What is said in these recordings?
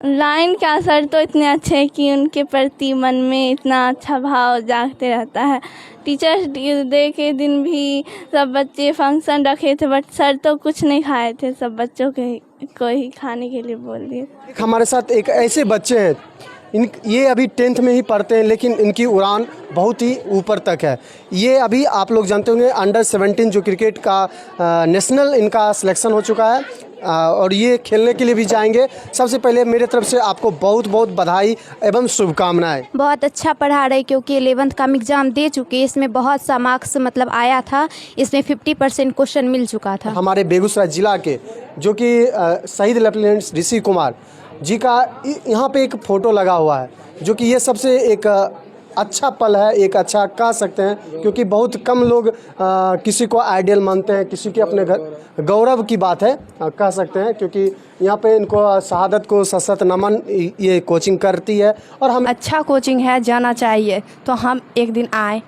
Line का sir तो इतने अच्छे हैं कि उनके प्रति मन में इतना अच्छा भाव जागते रहता है। टीचर्स डे के दिन भी सब बच्चे फंक्शन रखे थे, बट सर तो कुछ नहीं खाए थे, सब बच्चों को ही खाने के लिए बोल दिए। हमारे साथ एक ऐसे बच्चे हैं, ये अभी 10th में ही पढ़ते हैं, लेकिन इनकी उड़ान बहुत ही ऊपर तक है। ये अभी आप लोग जानते होंगे अंडर 17 जो क्रिकेट का नेशनल इनका सिलेक्शन हो चुका है, और ये खेलने के लिए भी जाएंगे। सबसे पहले मेरे तरफ से आपको बहुत बहुत बधाई एवं शुभकामनाएं। बहुत अच्छा पढ़ा रहे, क्योंकि 11th का एग्ज़ाम दे चुके, इसमें बहुत सा मार्क्स मतलब आया था, इसमें 50% क्वेश्चन मिल चुका था। हमारे बेगूसराय जिला के जो कि शहीद लेफ्टिनेंट ऋषि कुमार जी का यहाँ पे एक फ़ोटो लगा हुआ है, जो कि ये सबसे एक अच्छा पल है, एक अच्छा कह सकते हैं, क्योंकि बहुत कम लोग किसी को आइडियल मानते हैं, किसी के अपने घर गौरव की बात है कह सकते हैं, क्योंकि यहाँ पे इनको शहादत को सशत नमन ये कोचिंग करती है। और हम अच्छा कोचिंग है, जाना चाहिए, तो हम एक दिन आए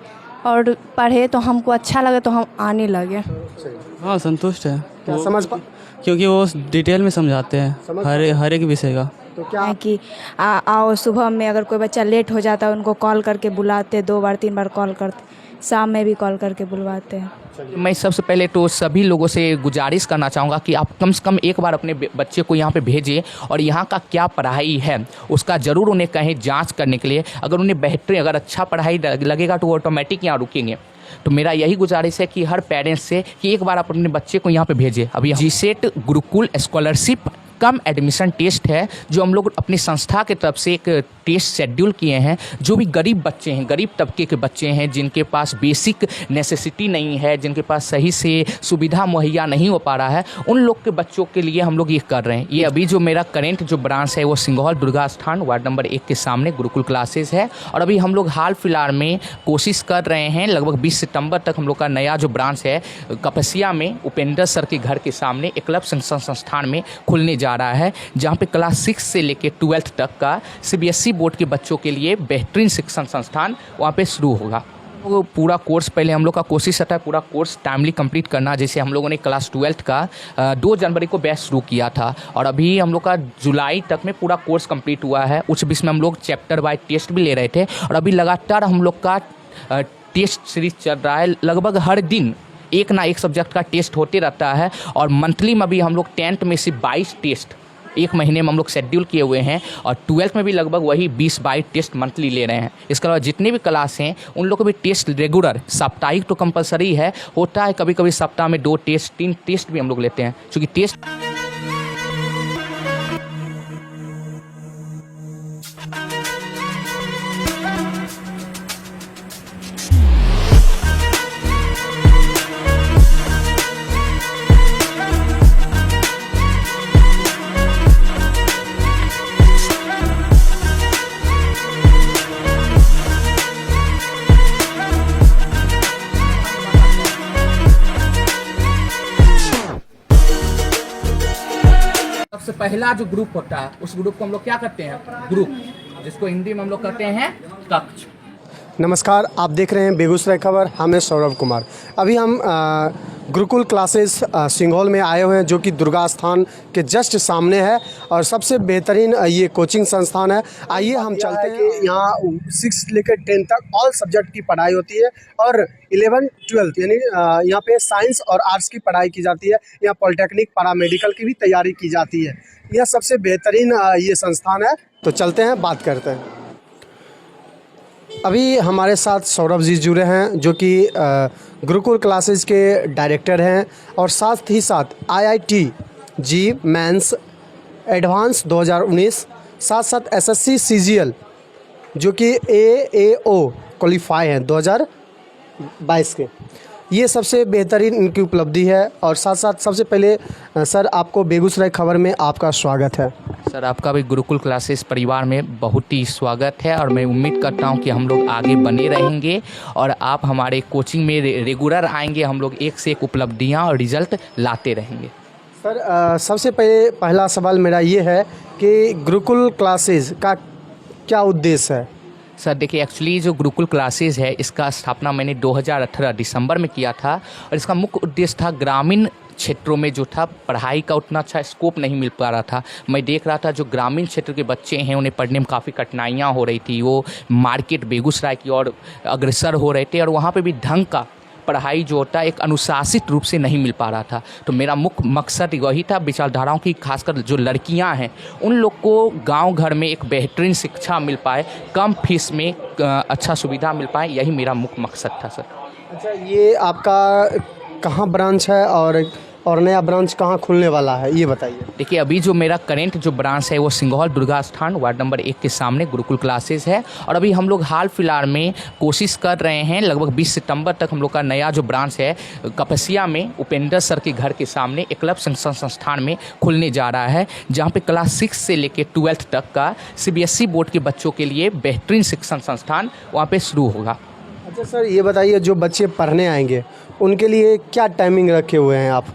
और पढ़े तो हमको अच्छा लगे तो हम आने लगे। हाँ, संतुष्ट है। क्या समझ क्योंकि वो डिटेल में समझाते हैं हर एक विषय का। तो क्या है कि आओ, सुबह में अगर कोई बच्चा लेट हो जाता है उनको कॉल करके बुलाते, 2 बार 3 बार कॉल करते, शाम में भी कॉल करके बुलवाते हैं। मैं सबसे पहले तो सभी लोगों से गुजारिश करना चाहूँगा कि आप कम से कम एक बार अपने बच्चे को यहाँ पे भेजें और यहाँ का क्या पढ़ाई है उसका ज़रूर उन्हें कहें जांच करने के लिए। अगर उन्हें बेहतरीन अगर अच्छा पढ़ाई लगेगा तो वो ऑटोमेटिक यहाँ रुकेंगे। तो मेरा यही गुजारिश है कि हर पेरेंट्स से कि एक बार आप अपने बच्चे को यहाँ पे भेजें। अभी GSET गुरुकुल स्कॉलरशिप कम एडमिशन टेस्ट है, जो हम लोग अपनी संस्था की तरफ से एक टेस्ट शेड्यूल किए हैं। जो भी गरीब बच्चे हैं, गरीब तबके के बच्चे हैं, जिनके पास बेसिक नेसेसिटी नहीं है, जिनके पास सही से सुविधा मुहैया नहीं हो पा रहा है, उन लोग के बच्चों के लिए हम लोग ये कर रहे हैं। ये अभी जो मेरा करेंट जो ब्रांच है वो सिंघौल दुर्गा स्थान वार्ड नंबर 1 के सामने गुरुकुल क्लासेस है। और अभी हम लोग हाल फिलहाल में कोशिश कर रहे हैं, लगभग 20 सितंबर तक हम लोग का नया जो ब्रांच है कपसिया में उपेंद्र सर के घर के सामने एकलव्य शिक्षण संस्थान में खुलने जा रहा है, जहाँ पे क्लास 6 से लेकर 12th तक का CBSE बोर्ड के बच्चों के लिए बेहतरीन शिक्षण संस्थान वहाँ पे शुरू होगा। वो पूरा कोर्स पहले हम लोग का कोशिश रहता है पूरा कोर्स टाइमली कंप्लीट करना। जैसे हम लोगों ने क्लास 12th का 2 जनवरी को बैच शुरू किया था, और अभी हम लोग का जुलाई तक में पूरा कोर्स कंप्लीट हुआ है। उस बीच में हम लोग चैप्टर वाइज टेस्ट भी ले रहे थे, और अभी लगातार हम लोग का टेस्ट सीरीज चल रहा है। लगभग हर दिन एक ना एक सब्जेक्ट का टेस्ट होते रहता है, और मंथली में भी हम लोग 10th में सिर्फ 22 टेस्ट एक महीने में हम लोग शेड्यूल किए हुए हैं, और 12th में भी लगभग वही 20-22 टेस्ट मंथली ले रहे हैं। इसके अलावा जितने भी क्लास हैं उन लोग को भी टेस्ट रेगुलर, साप्ताहिक तो कंपलसरी है, होता है कभी कभी सप्ताह में 2 टेस्ट 3 टेस्ट भी हम लोग लेते हैं, क्योंकि टेस्ट सबसे पहला जो ग्रुप होता है उस ग्रुप को हम लोग क्या करते हैं, ग्रुप, जिसको हिंदी में हम लोग कहते हैं कक्ष। नमस्कार, आप देख रहे हैं बेगूसराय खबर। हम हैं सौरभ कुमार। अभी हम गुरुकुल क्लासेस सिंघौल में आए हुए हैं, जो कि दुर्गा स्थान के जस्ट सामने है, और सबसे बेहतरीन ये कोचिंग संस्थान है। आइए हम चलते हैं। यहाँ 6 लेकर 10 तक ऑल सब्जेक्ट की पढ़ाई होती है, और 11, 12 यानी यहाँ पे साइंस और आर्ट्स की पढ़ाई की जाती है। यहाँ पॉलिटेक्निक पैरामेडिकल की भी तैयारी की जाती है। यह सबसे बेहतरीन ये संस्थान है। तो चलते हैं, बात करते हैं। अभी हमारे साथ सौरभ जी जुड़े हैं, जो कि गुरुकुल क्लासेस के डायरेक्टर हैं, और साथ ही साथ IIT जी मेंस एडवांस 2019, साथ साथ SSC CGL जो कि AAO क्वालिफाई हैं 2022 के। ये सबसे बेहतरीन इनकी उपलब्धि है। और साथ साथ सबसे पहले सर, आपको बेगूसराय खबर में आपका स्वागत है। सर, आपका भी गुरुकुल क्लासेस परिवार में बहुत ही स्वागत है, और मैं उम्मीद करता हूं कि हम लोग आगे बने रहेंगे और आप हमारे कोचिंग में रेगुलर आएंगे। हम लोग एक से एक उपलब्धियां और रिजल्ट लाते रहेंगे। सर, सबसे पहला सवाल मेरा ये है कि गुरुकुल क्लासेस का क्या उद्देश्य है? सर देखिए, एक्चुअली जो गुरुकुल क्लासेस है इसका स्थापना मैंने 2018 दिसंबर में किया था, और इसका मुख्य उद्देश्य था ग्रामीण क्षेत्रों में जो था पढ़ाई का उतना अच्छा स्कोप नहीं मिल पा रहा था। मैं देख रहा था जो ग्रामीण क्षेत्र के बच्चे हैं उन्हें पढ़ने में काफ़ी कठिनाइयाँ हो रही थी। वो मार्केट बेगूसराय की ओर अग्रसर हो रहे थे और वहाँ पे भी ढंग का पढ़ाई जो होता है एक अनुशासित रूप से नहीं मिल पा रहा था। तो मेरा मुख्य मकसद वही था विचारधाराओं की, खासकर जो लड़कियां हैं उन लोग को गांव घर में एक बेहतरीन शिक्षा मिल पाए, कम फीस में अच्छा सुविधा मिल पाए, यही मेरा मुख्य मकसद था सर। अच्छा, ये आपका कहाँ ब्रांच है और नया ब्रांच कहाँ खुलने वाला है, ये बताइए। देखिए, अभी जो मेरा करेंट जो ब्रांच है वो सिंघौल दुर्गा स्थान वार्ड नंबर 1 के सामने गुरुकुल क्लासेस है। और अभी हम लोग हाल फिलहाल में कोशिश कर रहे हैं, लगभग 20 सितंबर तक हम लोग का नया जो ब्रांच है कपसिया में उपेंद्र सर के घर के सामने एकलव्य शिक्षण संस्थान में खुलने जा रहा है, जहाँ पे क्लास 6 से लेकर 12th तक का CBSE बोर्ड के बच्चों के लिए बेहतरीन शिक्षण संस्थान वहाँ पे शुरू होगा। अच्छा सर, ये बताइए जो बच्चे पढ़ने आएंगे उनके लिए क्या टाइमिंग रखे हुए हैं आप?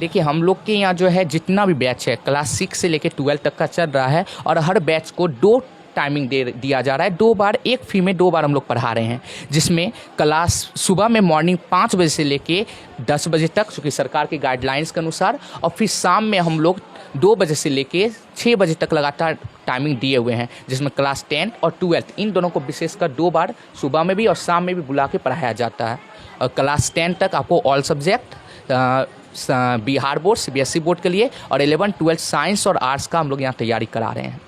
देखिए, हम लोग के यहाँ जो है जितना भी बैच है क्लास 6 से लेकर 12 तक का चल रहा है और हर बैच को 2 टाइमिंग दिया जा रहा है। 2 बार, एक फी में 2 बार हम लोग पढ़ा रहे हैं, जिसमें क्लास सुबह में मॉर्निंग 5 बजे से लेके 10 बजे तक चूँकि सरकार के गाइडलाइंस के अनुसार, और फिर शाम में हम लोग 2 बजे से लेके 6 बजे तक लगातार टाइमिंग दिए हुए हैं, जिसमें क्लास 10 और 12 इन दोनों को विशेषकर 2 बार सुबह में भी और शाम में भी बुला के पढ़ाया जाता है। और क्लास 10 तक आपको all subject Bihar board CBSE board के लिए और 11, 12 साइंस और आर्ट्स का हम लोग यहाँ तैयारी करा रहे हैं।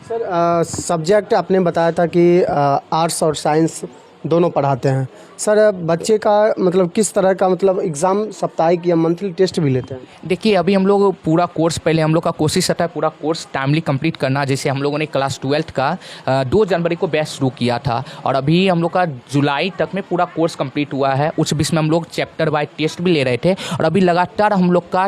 सर, सब्जेक्ट आपने बताया था कि आर्ट्स और साइंस दोनों पढ़ाते हैं। सर, बच्चे का मतलब किस तरह का मतलब एग्ज़ाम साप्ताहिक या मंथली टेस्ट भी लेते हैं? देखिए, अभी हम लोग पूरा कोर्स, पहले हम लोग का कोशिश रहता है पूरा कोर्स टाइमली कंप्लीट करना। जैसे हम लोगों ने क्लास 12 का 2 जनवरी को बैच शुरू किया था और अभी हम लोग का जुलाई तक में पूरा कोर्स कंप्लीट हुआ है। उस बीच में हम लोग चैप्टर वाइज टेस्ट भी ले रहे थे और अभी लगातार हम लोग का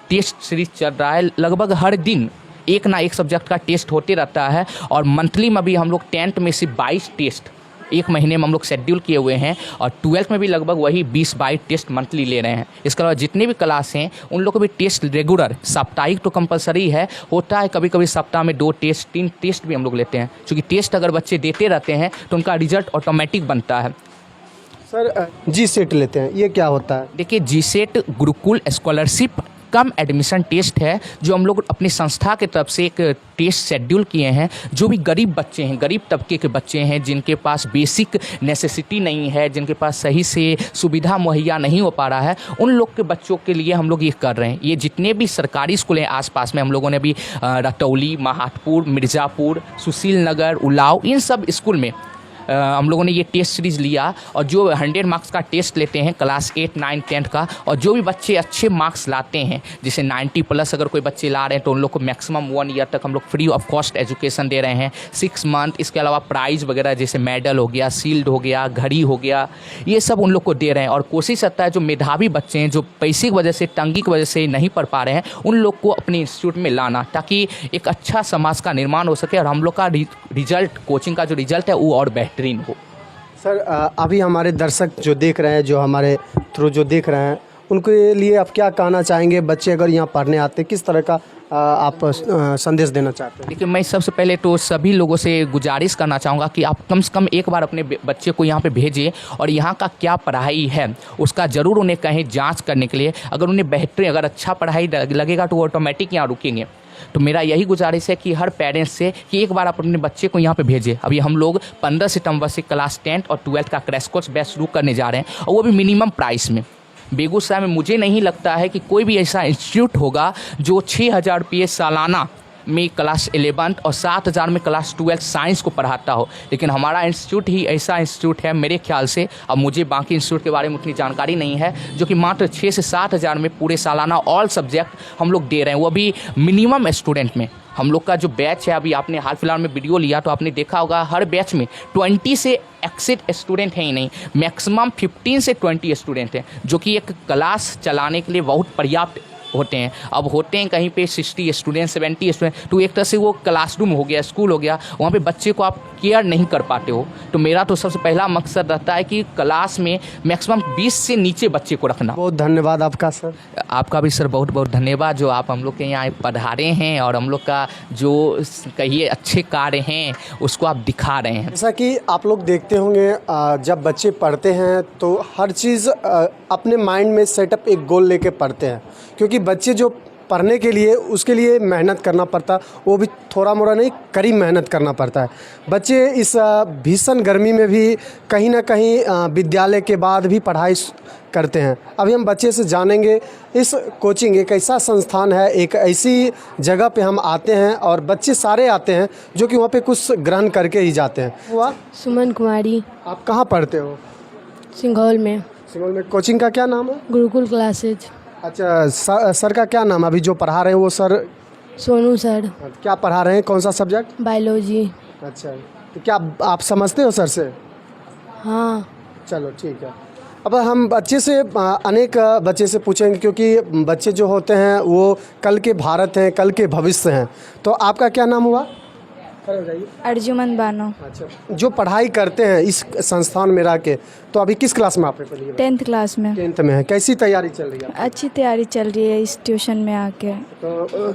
टेस्ट सीरीज चल रहा है। लगभग हर दिन एक ना एक सब्जेक्ट का टेस्ट होते रहता है और मंथली में भी हम लोग 10th में से 22 टेस्ट एक महीने में हम लोग शेड्यूल किए हुए हैं और 12th में भी लगभग वही 20-22 टेस्ट मंथली ले रहे हैं। इसके अलावा जितने भी क्लास हैं उन लोग को भी टेस्ट रेगुलर, साप्ताहिक तो कंपलसरी है, होता है कभी कभी सप्ताह में 2 टेस्ट 3 टेस्ट भी हम लोग लेते हैं, क्योंकि टेस्ट अगर बच्चे देते रहते हैं तो उनका रिजल्ट ऑटोमेटिक बनता है। सर, GSET लेते हैं, ये क्या होता है? देखिए, GSET गुरुकुल स्कॉलरशिप कम एडमिशन टेस्ट है, जो हम लोग अपनी संस्था की तरफ से एक टेस्ट शेड्यूल किए हैं। जो भी गरीब बच्चे हैं, गरीब तबके के बच्चे हैं, जिनके पास बेसिक नेसेसिटी नहीं है, जिनके पास सही से सुविधा मुहैया नहीं हो पा रहा है, उन लोग के बच्चों के लिए हम लोग ये कर रहे हैं। ये जितने भी सरकारी स्कूल हैं आसपास में, हम लोगों ने भी रतौली, महाटपुर, मिर्ज़ापुर, सुशील नगर, उलाव, इन सब स्कूल में हम लोगों ने ये टेस्ट सीरीज़ लिया और जो 100 मार्क्स का टेस्ट लेते हैं क्लास 8, 9, 10 का, और जो भी बच्चे अच्छे मार्क्स लाते हैं, जैसे 90+ अगर कोई बच्चे ला रहे हैं तो उन लोग को मैक्सिमम 1 ईयर तक हम लोग फ्री ऑफ कॉस्ट एजुकेशन दे रहे हैं, 6 मंथ। इसके अलावा प्राइज़ वगैरह जैसे मेडल हो गया, शील्ड हो गया, घड़ी हो गया, ये सब उन लोग को दे रहे हैं। और कोशिश रहता है जो मेधावी बच्चे हैं, जो पैसे की वजह से, तंगी की वजह से नहीं पढ़ पा रहे हैं, उन लोग को अपने इंस्टीट्यूट में लाना, ताकि एक अच्छा समाज का निर्माण हो सके और हम लोग का रिजल्ट, कोचिंग का जो रिजल्ट है वो और बेहतरीन हो। सर, अभी हमारे दर्शक जो देख रहे हैं, जो हमारे थ्रू जो देख रहे हैं, उनके लिए आप क्या कहना चाहेंगे? बच्चे अगर यहाँ पढ़ने आते हैं, किस तरह का आप संदेश देना चाहते हैं? देखिए, मैं सबसे पहले तो सभी लोगों से गुजारिश करना चाहूँगा कि आप कम से कम एक बार अपने बच्चे को यहाँ पे भेजें और यहाँ का क्या पढ़ाई है उसका ज़रूर उन्हें कहें जांच करने के लिए। अगर उन्हें बेहतरीन, अगर अच्छा पढ़ाई लगेगा तो वो ऑटोमेटिक यहाँ रुकेंगे। तो मेरा यही गुजारिश है कि हर पेरेंट्स से कि एक बार आप अपने बच्चे को यहाँ पे भेजें। अभी हम लोग 15 सितंबर से क्लास 10 और 12 का क्रैश कोर्स बैच शुरू करने जा रहे हैं, और वो भी मिनिमम प्राइस में। बेगूसराय में मुझे नहीं लगता है कि कोई भी ऐसा इंस्टीट्यूट होगा जो 6,000 रुपये सालाना में क्लास 11 और 7,000 में क्लास 12 साइंस को पढ़ाता हो। लेकिन हमारा इंस्टीट्यूट ही ऐसा इंस्टीट्यूट है मेरे ख्याल से, अब मुझे बाकी इंस्टीट्यूट के बारे में उतनी जानकारी नहीं है, जो कि मात्र 6 से 7,000 में पूरे सालाना ऑल सब्जेक्ट हम लोग दे रहे हैं, वो भी मिनिमम स्टूडेंट में। हम लोग का जो बैच है, अभी आपने हाल फिलहाल में वीडियो लिया तो आपने देखा होगा, हर बैच में 20 से एक्सिट स्टूडेंट हैं ही नहीं, मैक्सिमम 15 से 20 स्टूडेंट हैं, जो कि एक क्लास चलाने के लिए बहुत पर्याप्त होते हैं, अब होते हैं कहीं पे 60 स्टूडेंट 70 स्टूडेंट, तो एक तरह से वो क्लासरूम हो गया, स्कूल हो गया, वहाँ पे बच्चे को आप केयर नहीं कर पाते हो। तो मेरा तो सबसे पहला मकसद रहता है कि क्लास में मैक्सिमम 20 से नीचे बच्चे को रखना। बहुत धन्यवाद आपका सर। आपका भी सर बहुत बहुत धन्यवाद जो आप हम लोग के यहाँ पढ़ा रहे हैं और हम लोग का जो कहिए अच्छे कार्य हैं उसको आप दिखा रहे हैं। जैसा कि आप लोग देखते होंगे जब बच्चे पढ़ते हैं तो हर चीज़ अपने माइंड में सेटअप एक गोल लेके पढ़ते हैं, क्योंकि बच्चे जो पढ़ने के लिए उसके लिए मेहनत करना पड़ता, वो भी थोड़ा मोड़ा नहीं, कड़ी मेहनत करना पड़ता है। बच्चे इस भीषण गर्मी में भी कहीं ना कहीं विद्यालय के बाद भी पढ़ाई करते हैं। अभी हम बच्चे से जानेंगे इस कोचिंग एक ऐसा संस्थान है, एक ऐसी जगह पे हम आते हैं और बच्चे सारे आते हैं जो कि वहाँ पे कुछ ग्रहण करके ही जाते हैं। हुआ सुमन कुमारी, आप कहाँ पढ़ते हो? सिंघौल में। सिंगल में। कोचिंग का क्या नाम है? गुरुकुल क्लासेज। अच्छा, सर का क्या नाम है? अभी जो पढ़ा रहे हैं वो सर? सोनू सर। क्या पढ़ा रहे हैं, कौन सा सब्जेक्ट? बायोलॉजी। अच्छा, तो क्या आप समझते हो सर से? हाँ। चलो ठीक है। अब हम बच्चे से अनेक बच्चे से पूछेंगे, क्योंकि बच्चे जो होते हैं वो कल के भारत हैं, कल के भविष्य हैं। तो आपका क्या नाम हुआ? अर्जुमन बानो। अच्छा, जो पढ़ाई करते हैं इस संस्थान में रह के, तो अभी किस क्लास में आपने पढ़ी है? 10th क्लास में। 10th में है। कैसी तैयारी चल रही है? अच्छी तैयारी चल रही है इस ट्यूशन में आके। तो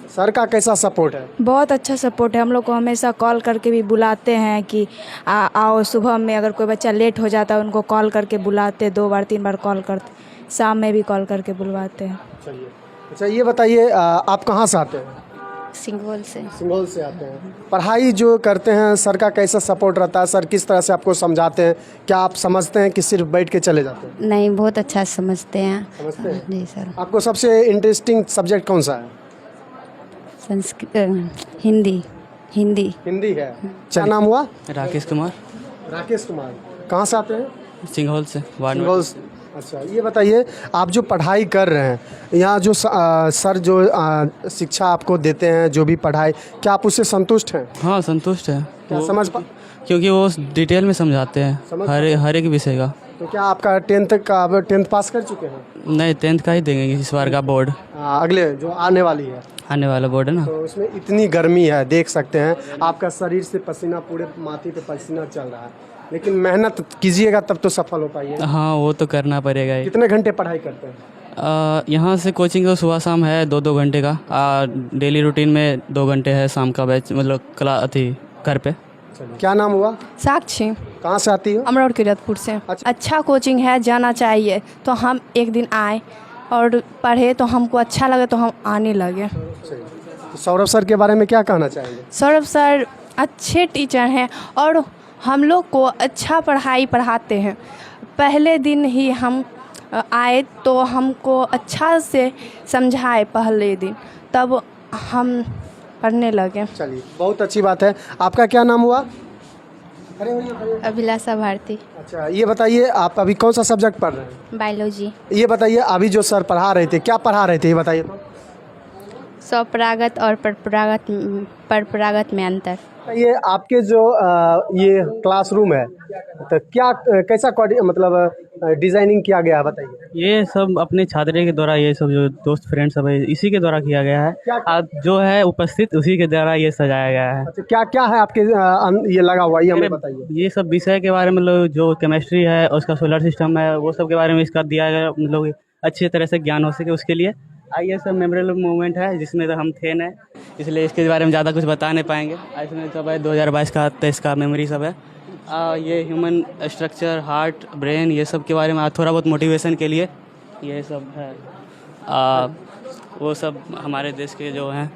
सर का कैसा सपोर्ट है? बहुत अच्छा सपोर्ट है। हम लोग को हमेशा कॉल करके भी बुलाते हैं कि आओ। सुबह में अगर कोई बच्चा लेट हो जाता है उनको कॉल करके बुलाते, 2 बार 3 बार कॉल करते, शाम में भी कॉल करके बुलवाते हैं। चलिए, अच्छा ये बताइए आप कहाँ से आते हैं? सिंघौल से। सिंगल से आते हैं। पढ़ाई जो करते हैं सर का कैसा सपोर्ट रहता है? सर किस तरह से आपको समझाते हैं? क्या आप समझते हैं कि सिर्फ बैठ के चले जाते हैं? नहीं, बहुत अच्छा समझते हैं। समझते हैं? जी सर। आपको सबसे इंटरेस्टिंग सब्जेक्ट कौन सा है? संस्कृत, हिंदी। हिंदी है। क्या नाम हुआ? राकेश कुमार, राकेश कुमार। कहाँ से आते हैं? सिंघौल से, वार्ड सिंगल से। अच्छा, ये बताइए आप जो पढ़ाई कर रहे हैं यहाँ, जो सर जो शिक्षा आपको देते हैं, जो भी पढ़ाई, क्या आप उससे संतुष्ट हैं? हाँ संतुष्ट है। क्या समझ क्योंकि वो डिटेल में समझाते हैं हर एक विषय का। तो क्या आपका 10th पास कर चुके हैं? नहीं, 10th का ही देंगे इस बार का बोर्ड। अगले जो आने वाली है, आने वाला बोर्ड है ना। तो उसमें इतनी गर्मी है, देख सकते हैं आपका शरीर से पसीना, पूरे माथे पे पसीना चल रहा है, लेकिन मेहनत कीजिएगा तब तो सफल हो पाइएगा। हाँ वो तो करना पड़ेगा ही। कितने घंटे पढ़ाई करते हैं? यहाँ से कोचिंग तो सुबह शाम है 2-2 घंटे का। डेली रूटीन में 2 घंटे है शाम का बैच, मतलब घर पे। क्या नाम हुआ? साक्षी, कहाँ से आती हो? अमरोड़ किरतपुर से। अच्छा कोचिंग है, जाना चाहिए। तो हम एक दिन आए और पढ़े तो हमको अच्छा लगे तो हम आने लगे। तो सौरभ सर के बारे में क्या कहना चाहेंगे? सौरभ सर अच्छे टीचर हैं और हम लोग को अच्छा पढ़ाई पढ़ाते हैं। पहले दिन ही हम आए तो हमको अच्छा से समझाए पहले दिन, तब हम पढ़ने लगे। चलिए, बहुत अच्छी बात है। आपका क्या नाम हुआ? अभिलाषा भारती। अच्छा, ये बताइए आप अभी कौन सा सब्जेक्ट पढ़ रहे हैं? बायोलॉजी। ये बताइए अभी जो सर पढ़ा रहे थे, क्या पढ़ा रहे थे ये बताइए तो। स्वपरागत और परपरागत में अंतर। ये आपके जो ये क्लासरूम है, तो क्या कैसा मतलब डिजाइनिंग किया गया है बताइए। ये सब अपने छात्र के द्वारा, ये सब जो दोस्त फ्रेंड सब है इसी के द्वारा किया गया है। आज जो है उपस्थित उसी के द्वारा ये सजाया गया है। अच्छा, क्या क्या है आपके ये लगा हुआ, ये हमें बताइए। ये सब विषय के बारे में, मतलब जो केमिस्ट्री है उसका सोलर सिस्टम है वो सब के बारे में इसका दिया गया, मतलब अच्छी तरह से ज्ञान हो सके उसके लिए। ये सब मेमोरेबल मोमेंट है जिसमें तो हम थे न, इसलिए इसके बारे में ज़्यादा कुछ बता नहीं पाएंगे। इसमें सब है 2022 का 23 का मेमोरी सब है। ये ह्यूमन स्ट्रक्चर, हार्ट, ब्रेन, ये सब के बारे में थोड़ा बहुत मोटिवेशन के लिए ये सब है। वो सब हमारे देश के जो हैं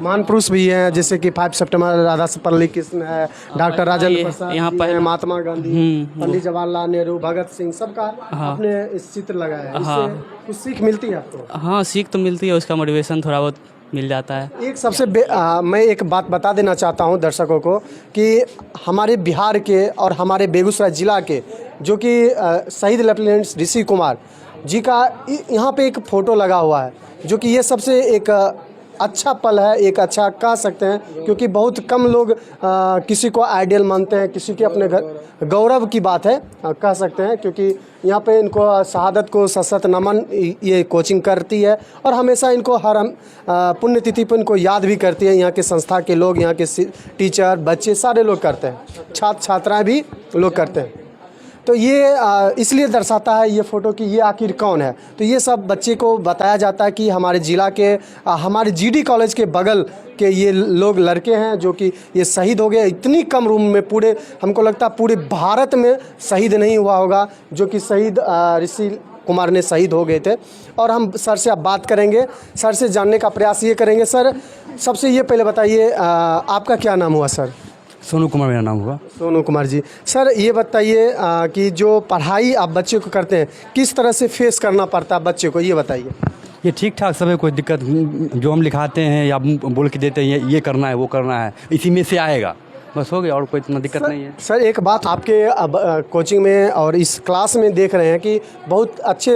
महान पुरुष भी हैं, जैसे कि 5 सितंबर राधा सर्वपल्ली कृष्ण है, डॉक्टर राजेंद्र प्रसाद यहाँ पर महात्मा गांधी, पंडित जवाहरलाल नेहरू, भगत सिंह, सबका आपने इस चित्र लगाया है। इससे कुछ सीख मिलती है आपको? हाँ, सीख तो मिलती है, उसका मोटिवेशन थोड़ा बहुत मिल जाता है। एक सबसे मैं एक बात बता देना चाहता हूं दर्शकों को कि हमारे बिहार के और हमारे बेगूसराय ज़िला के जो कि शहीद लेफ्टिनेंट ऋषि कुमार जी का यहाँ पे एक फ़ोटो लगा हुआ है, जो कि ये सबसे एक अच्छा पल है, एक अच्छा कह सकते हैं, क्योंकि बहुत कम लोग किसी को आइडियल मानते हैं, किसी के अपने घर गौरव की बात है कह सकते हैं, क्योंकि यहाँ पे इनको शहादत को सशत नमन ये कोचिंग करती है और हमेशा इनको हर पुण्यतिथि पर इनको याद भी करती है। यहाँ के संस्था के लोग, यहाँ के टीचर, बच्चे सारे लोग करते हैं, छात्र छात्राएँ भी लोग करते हैं। तो ये इसलिए दर्शाता है ये फ़ोटो कि ये आखिर कौन है। तो ये सब बच्चे को बताया जाता है कि हमारे ज़िला के हमारे जीडी कॉलेज के बगल के ये लोग लड़के हैं जो कि ये शहीद हो गए इतनी कम रूम में। पूरे हमको लगता है पूरे भारत में शहीद नहीं हुआ होगा जो कि शहीद ऋषि कुमार ने शहीद हो गए थे। और हम सर से अब बात करेंगे, सर से जानने का प्रयास ये करेंगे। सर, सबसे ये पहले बताइए आपका क्या नाम हुआ सर? सोनू कुमार मेरा नाम हुआ। सोनू कुमार जी। सर ये बताइए कि जो पढ़ाई आप बच्चे को करते हैं किस तरह से फेस करना पड़ता है बच्चे को, ये बताइए। ये ठीक ठाक सब है, कोई दिक्कत जो हम लिखाते हैं या बोल के देते हैं ये करना है वो करना है, इसी में से आएगा, बस हो गया, और कोई इतना दिक्कत नहीं है। सर एक बात, आपके कोचिंग में और इस क्लास में देख रहे हैं कि बहुत अच्छे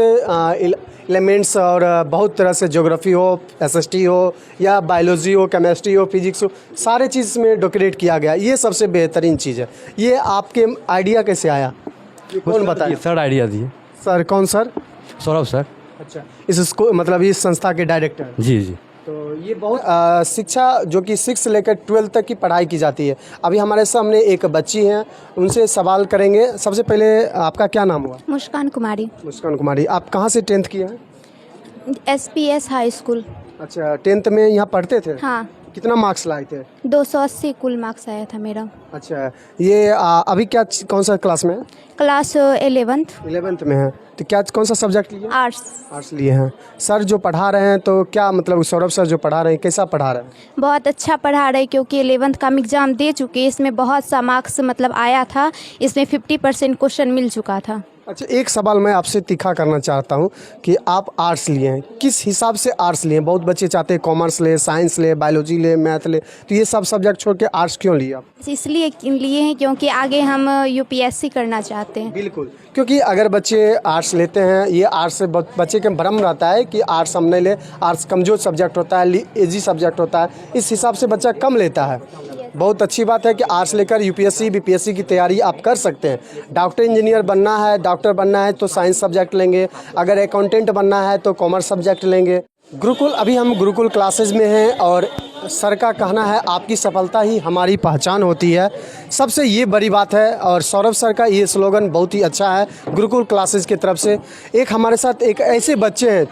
एलिमेंट्स और बहुत तरह से ज्योग्राफी हो, एसएसटी हो या बायोलॉजी हो, केमिस्ट्री हो, फिजिक्स हो, सारे चीज़ में डेकोरेट किया गया। ये सबसे बेहतरीन चीज़ है। ये आपके आइडिया कैसे आया, कौन बताया? सर आइडिया दिए। सर कौन सर? सौरभ सर। अच्छा, इसको मतलब इस संस्था के डायरेक्टर? जी जी। तो ये बहुत शिक्षा जो कि 6 से लेकर 12 तक की पढ़ाई की जाती है। अभी हमारे सामने एक बच्ची हैं, उनसे सवाल करेंगे। सबसे पहले आपका क्या नाम हुआ? मुस्कान कुमारी। मुस्कान कुमारी। आप कहाँ से 10th किए हैं? SPS high school. अच्छा, 10th में यहाँ पढ़ते थे? हाँ। कितना मार्क्स लाए थे? 280 कुल मार्क्स आया था मेरा। अच्छा, ये अभी क्या कौन सा क्लास में है? क्लास 11th में है। तो क्या कौन सा सब्जेक्ट लिए? आर्ट्स लिए हैं। सर जो पढ़ा रहे हैं तो क्या मतलब सौरभ सर जो पढ़ा रहे हैं कैसा पढ़ा रहे हैं? बहुत अच्छा पढ़ा रहे, क्योंकि 11th का एग्ज़ाम दे चुके हैं। इसमें बहुत सा मार्क्स मतलब आया था, इसमें 50% क्वेश्चन मिल चुका था। अच्छा, एक सवाल मैं आपसे तीखा करना चाहता हूँ कि आप आर्ट्स लिए हैं, किस हिसाब से आर्ट्स लिए हैं? बहुत बच्चे चाहते हैं कॉमर्स ले, साइंस ले, बायोलॉजी ले, मैथ ले, तो ये सब सब्जेक्ट छोड़ के आर्ट्स क्यों लिए आप? इसलिए लिए हैं क्योंकि आगे हम UPSC करना चाहते हैं। बिल्कुल, क्योंकि अगर बच्चे आर्ट्स लेते हैं, ये आर्ट्स से बच्चे के भ्रम रहता है कि आर्ट्स हम नहीं ले, आर्ट्स कमज़ोर सब्जेक्ट होता है, इजी सब्जेक्ट होता है, इस हिसाब से बच्चा कम लेता है। बहुत अच्छी बात है कि आर्ट्स लेकर UPSC BPSC की तैयारी आप कर सकते हैं। डॉक्टर इंजीनियर बनना है, डॉक्टर बनना है तो साइंस सब्जेक्ट लेंगे, अगर अकाउंटेंट बनना है तो कॉमर्स सब्जेक्ट लेंगे। गुरुकुल, अभी हम गुरुकुल क्लासेज में हैं और सर का कहना है आपकी सफलता ही हमारी पहचान होती है। सबसे ये बड़ी बात है और सौरभ सर का ये स्लोगन बहुत ही अच्छा है गुरुकुल क्लासेज की तरफ से। एक हमारे साथ एक ऐसे बच्चे हैं,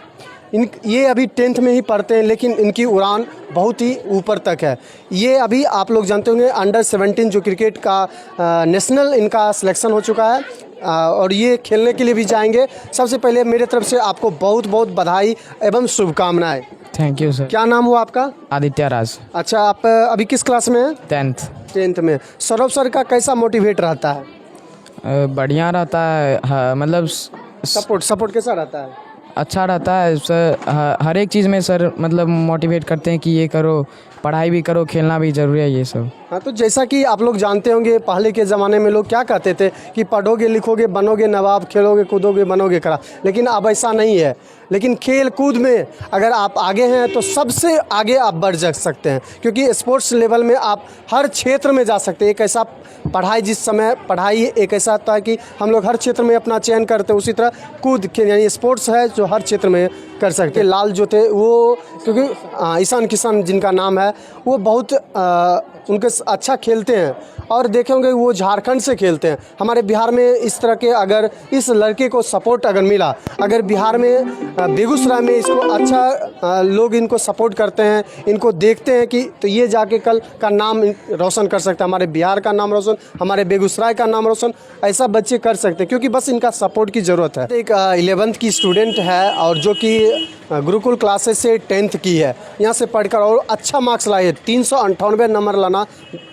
ये अभी 10th में ही पढ़ते हैं लेकिन इनकी उड़ान बहुत ही ऊपर तक है। ये अभी आप लोग जानते होंगे अंडर 17 जो क्रिकेट का नेशनल इनका सिलेक्शन हो चुका है और ये खेलने के लिए भी जाएंगे। सबसे पहले मेरे तरफ से आपको बहुत बहुत बधाई एवं शुभकामनाएं। Thank you sir. क्या नाम हुआ आपका? आदित्य राज। अच्छा, आप अभी किस क्लास में हैं? 10th में। सौरभ सर का कैसा मोटिवेट रहता है? बढ़िया रहता है, मतलब सपोर्ट कैसा रहता है? अच्छा रहता है सर, हर एक चीज़ में सर मतलब मोटिवेट करते हैं कि ये करो, पढ़ाई भी करो, खेलना भी ज़रूरी है ये सब। हाँ, तो जैसा कि आप लोग जानते होंगे पहले के ज़माने में लोग क्या कहते थे कि पढ़ोगे लिखोगे बनोगे नवाब, खेलोगे कूदोगे बनोगे खराब, लेकिन अब ऐसा नहीं है। लेकिन खेल कूद में अगर आप आगे हैं तो सबसे आगे आप बढ़ जा सकते हैं, क्योंकि स्पोर्ट्स लेवल में आप हर क्षेत्र में जा सकते हैं। एक ऐसा पढ़ाई एक ऐसा होता है कि हम लोग हर क्षेत्र में अपना चयन करते हैं, उसी तरह कूद के यानी स्पोर्ट्स है जो हर क्षेत्र में कर सकते हैं। लाल जो थे वो, क्योंकि ईशान किशन जिनका नाम है, वो बहुत उनके अच्छा खेलते हैं और देखे होंगे वो झारखंड से खेलते हैं। हमारे बिहार में इस तरह के अगर इस लड़के को सपोर्ट अगर मिला, अगर बिहार में बेगूसराय में इसको अच्छा लोग इनको सपोर्ट करते हैं, इनको देखते हैं कि तो ये जाके कल का नाम रोशन कर सकता है, हमारे बिहार का नाम रोशन, हमारे बेगूसराय का नाम रोशन, ऐसा बच्चे कर सकते हैं क्योंकि बस इनका सपोर्ट की ज़रूरत है। एक 11th की स्टूडेंट है और जो कि गुरुकुल क्लासेस से 10th की है, यहाँ से पढ़कर और अच्छा मार्क्स लाए। 398 नंबर लाना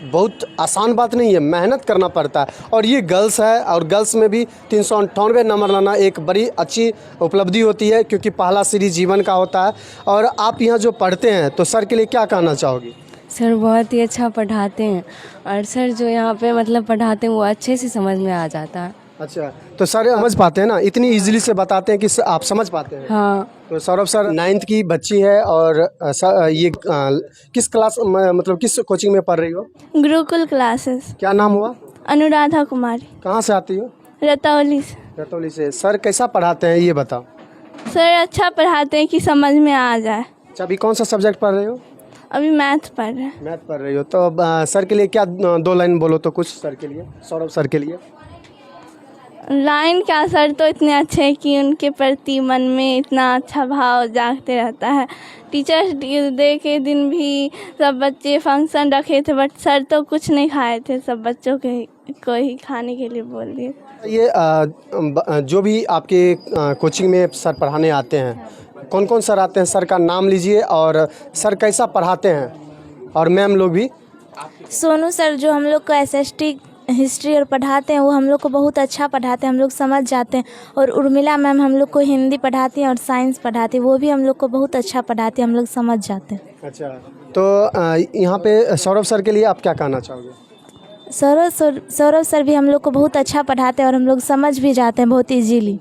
बहुत आसान बात नहीं है, मेहनत करना पड़ता है। और ये गर्ल्स है और गर्ल्स में भी 398 नंबर लाना एक बड़ी अच्छी उपलब्धि होती है, क्योंकि पहला सीढ़ी जीवन का होता है। और आप यहाँ जो पढ़ते हैं तो सर के लिए क्या कहना चाहोगी? सर बहुत ही अच्छा पढ़ाते हैं और सर जो यहाँ पे मतलब पढ़ाते हैं वो अच्छे से समझ में आ जाता है। अच्छा, तो सर समझ पाते हैं ना, इतनी इजीली से बताते हैं कि आप समझ पाते हैं। हाँ। तो सौरभ सर 9th की बच्ची है और ये किस क्लास मतलब किस कोचिंग में पढ़ रही हो? गुरुकुल क्लासेस। क्या नाम हुआ? अनुराधा कुमारी। कहाँ से आती हो? रतौली से। रतौली से। सर कैसा पढ़ाते हैं ये बताओ। सर अच्छा पढ़ाते हैं कि समझ में आ जाए। अच्छा, अभी कौन सा सब्जेक्ट पढ़ रहे हो? अभी मैथ पढ़ रहे हैं। मैथ पढ़ रही हो। तो अब सर के लिए क्या 2 लाइन बोलो तो कुछ सर के लिए, सौरभ सर के लिए। लाइन क्या, सर तो इतने अच्छे हैं कि उनके प्रति मन में इतना अच्छा भाव जागते रहता है। टीचर्स डे के दिन भी सब बच्चे फंक्शन रखे थे, बट सर तो कुछ नहीं खाए थे, सब बच्चों को ही खाने के लिए बोल दिए। ये जो भी आपके कोचिंग में सर पढ़ाने आते हैं, कौन कौन सर आते हैं? सर का नाम लीजिए और सर कैसा पढ़ाते हैं, और मैम लोग भी। सोनू सर जो हम लोग को एसएसटी हिस्ट्री और पढ़ाते हैं वो हम लोग को बहुत अच्छा पढ़ाते हैं, हम लोग समझ जाते हैं। और उर्मिला मैम हम लोग को हिंदी पढ़ाती हैं और साइंस पढ़ाती हैं, वो भी हम लोग को बहुत अच्छा पढ़ाती हैं, हम लोग समझ जाते हैं। अच्छा, तो यहाँ पे सौरभ सर के लिए आप क्या कहना चाहोगे? सौरभ सर भी हम लोग को बहुत अच्छा पढ़ाते हैं और हम लोग समझ भी जाते हैं बहुत इजीली।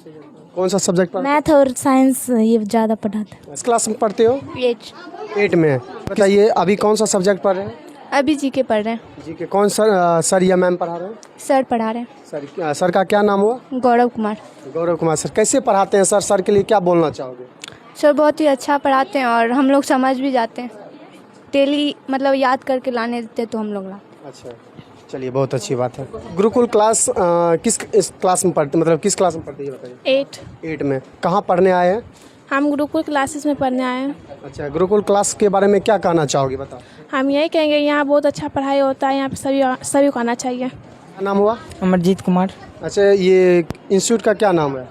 कौन सा सब्जेक्ट पढ़ते मैथ और साइंस ये ज़्यादा पढ़ाते हैं। किस क्लास में पढ़ते हो? 8 में। बताइए अभी कौन सा सब्जेक्ट पढ़ रहे हैं? अभी जीके पढ़ रहे हैं। जी के कौन सर या मैम पढ़ा रहे हैं? सर पढ़ा रहे हैं। सर का क्या नाम हुआ? गौरव कुमार। गौरव कुमार सर कैसे पढ़ाते हैं? सर के लिए क्या बोलना चाहोगे? सर बहुत ही अच्छा पढ़ाते हैं और हम लोग समझ भी जाते हैं, डेली मतलब याद करके लाने देते तो हम लोग लाते। अच्छा, चलिए बहुत अच्छी बात है। गुरुकुल क्लास किस क्लास में पढ़ते, मतलब किस क्लास में पढ़ते हैं बताइए? 8 में। कहाँ पढ़ने आए हैं? हम गुरुकुल क्लासेस में पढ़ने आए हैं। अच्छा, गुरुकुल क्लास के बारे में क्या कहना चाहोगे बताओ? हम यही कहेंगे यहाँ बहुत अच्छा पढ़ाई होता है, यहाँ पे सभी को आना चाहिए। क्या नाम हुआ? अमरजीत कुमार। अच्छा, ये इंस्टीट्यूट का क्या नाम है?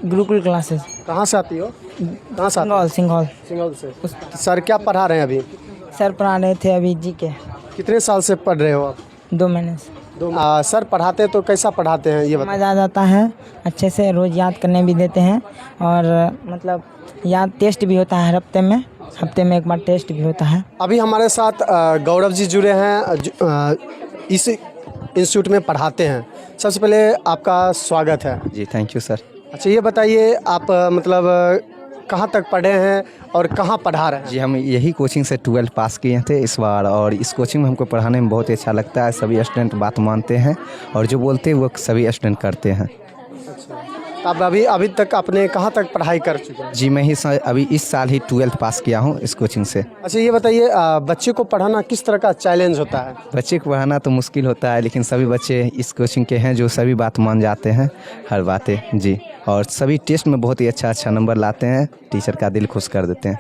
गुरुकुल क्लासेस। कहाँ से आती हो? कहाँ से आती हो? सिंघौल से। सर क्या पढ़ा रहे हैं अभी? सर पढ़ा रहे थे अभी जी के। कितने साल से पढ़ रहे हो आप? 2 महीने से। सर पढ़ाते तो कैसा पढ़ाते हैं ये बताओ? मज़ा आ जाता है, अच्छे से रोज़ याद करने भी देते हैं और मतलब याद टेस्ट भी होता है हफ्ते में एक बार टेस्ट भी होता है। अभी हमारे साथ गौरव जी जुड़े हैं, इस इंस्टीट्यूट में पढ़ाते हैं। सबसे पहले आपका स्वागत है। जी थैंक यू सर। अच्छा, ये बताइए आप मतलब कहाँ तक पढ़े हैं और कहाँ पढ़ा रहे हैं? जी हम यही कोचिंग से 12 पास किए थे इस बार, और इस कोचिंग में हमको पढ़ाने में बहुत ही अच्छा लगता है। सभी स्टूडेंट बात मानते हैं और जो बोलते हैं वो सभी स्टूडेंट करते हैं। अच्छा, अब अभी तक आपने कहाँ तक पढ़ाई कर चुके हैं? जी मैं अभी इस साल ही 12th पास किया हूँ इस कोचिंग से। अच्छा, ये बताइए बच्चे को पढ़ाना किस तरह का चैलेंज होता है? बच्चे को पढ़ाना तो मुश्किल होता है, लेकिन सभी बच्चे इस कोचिंग के हैं जो सभी बात मान जाते हैं, हर बातें जी, और सभी टेस्ट में बहुत ही अच्छा नंबर लाते हैं, टीचर का दिल खुश कर देते हैं।